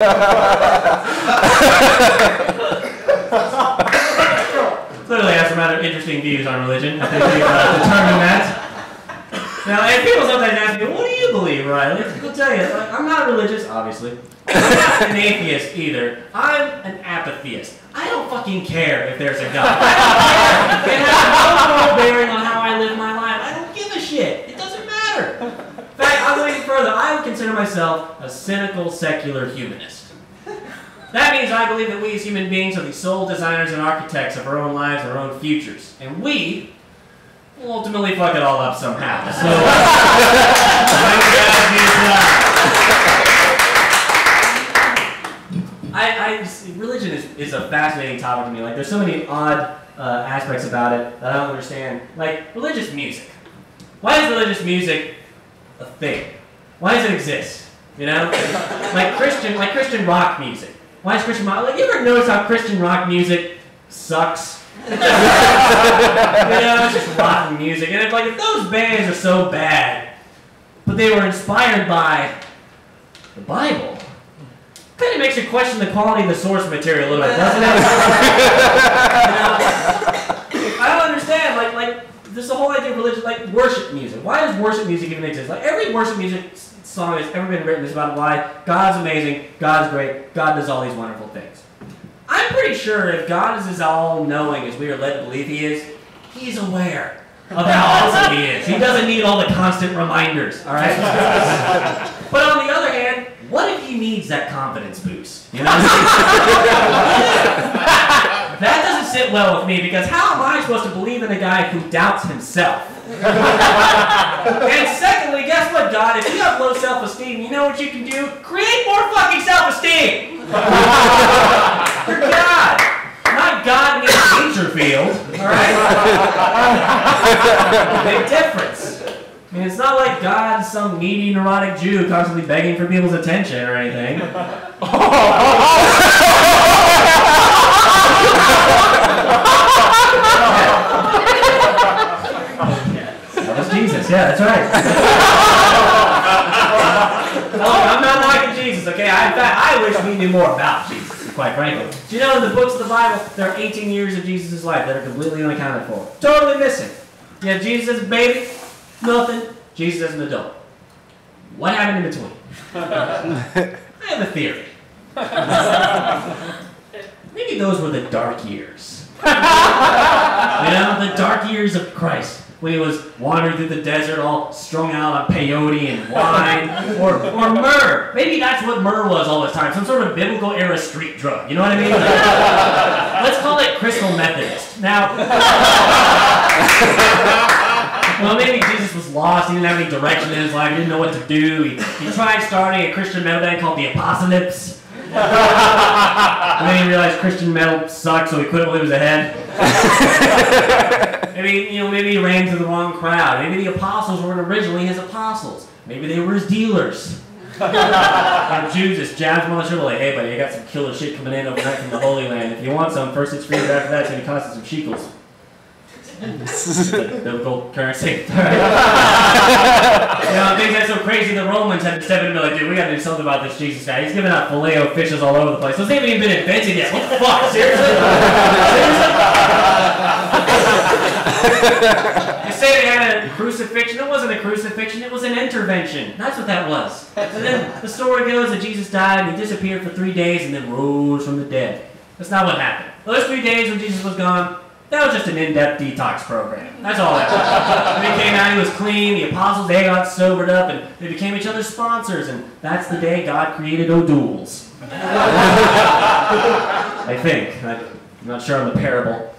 Clearly has some rather interesting views on religion. I think we've determined that. Now, and people sometimes ask me, what do you believe, Riley? I'll tell you, like, I'm not religious, obviously. I'm not an atheist either. I'm an apatheist. I don't fucking care if there's a God. I don't care. It has no bearing on how I live my life. I don't give a shit. It doesn't matter. In fact, I'll go even further. I would consider myself a cynical, secular humanist. That means I believe that we as human beings are the sole designers and architects of our own lives, our own futures. And we will ultimately fuck it all up somehow. So, religion is a fascinating topic to me. Like, there's so many odd aspects about it that I don't understand. Like, religious music. Why is religious music a thing? Why does it exist? You know? Like Christian rock music. Why is Christian rock? Like, you ever notice how Christian rock music sucks? You know, it's just rotten music. And if those bands are so bad, but they were inspired by the Bible, it kind of makes you question the quality of the source material a little bit, doesn't it? You know, I don't understand. Like this whole idea of religion, like worship music. Why does worship music even exist? Like, every worship music song that's ever been written is about why God's amazing, God's great, God does all these wonderful things. I'm pretty sure if God is as all-knowing as we are led to believe He is, He's aware of how awesome He is. He doesn't need all the constant reminders, all right? But on the other hand, what if He needs that confidence boost? You know? That doesn't sit well with me, because how am I supposed to believe in a guy who doubts himself? And secondly, guess what, God? If you have low self-esteem, you know what you can do? Create more fucking self-esteem! You're God! Not God in a nature field, alright? Big difference. I mean, it's not like God's some needy, neurotic Jew constantly begging for people's attention or anything. That was Jesus, yeah, that's right. I'm not knocking Jesus, okay? In fact, I wish we knew more about Jesus, quite frankly. Do you know in the books of the Bible, there are 18 years of Jesus' life that are completely unaccounted for? Totally missing. You have Jesus as a baby, nothing. Jesus as an adult. What happened in between? I have a theory. Maybe those were the dark years. You know, the dark years of Christ, when He was wandering through the desert all strung out on peyote and wine, or myrrh. Maybe that's what myrrh was all this time, some sort of biblical era street drug. You know what I mean? Let's call it crystal Methodist. Now, well, maybe Jesus was lost. He didn't have any direction in his life. He didn't know what to do. He tried starting a Christian metal band called the Apocalypse. And then he realized Christian metal sucked, so he quit while he was ahead. Maybe he ran to the wrong crowd. Maybe the apostles weren't originally his apostles. Maybe they were his dealers. And Judas jabs him on the shoulder like, hey buddy, I got some killer shit coming in overnight from the Holy Land. If you want some, first it's free, but after that it's going to cost you some shekels. Biblical currency. You know, things that's so crazy, the Romans had to step in and be like, dude, we gotta do something about this Jesus guy. He's giving out Filet-O-Fishes all over the place. Those haven't even been invented yet. What the fuck? Seriously? You say they had a crucifixion. It wasn't a crucifixion, it was an intervention. That's what that was. And then the story goes that Jesus died and He disappeared for 3 days and then rose from the dead. That's not what happened. Those 3 days when Jesus was gone, that was just an in-depth detox program. That's all that was. When He came out, He was clean. The apostles, they got sobered up, and they became each other's sponsors. And that's the day God created O'Doul's. I think. I'm not sure on the parable.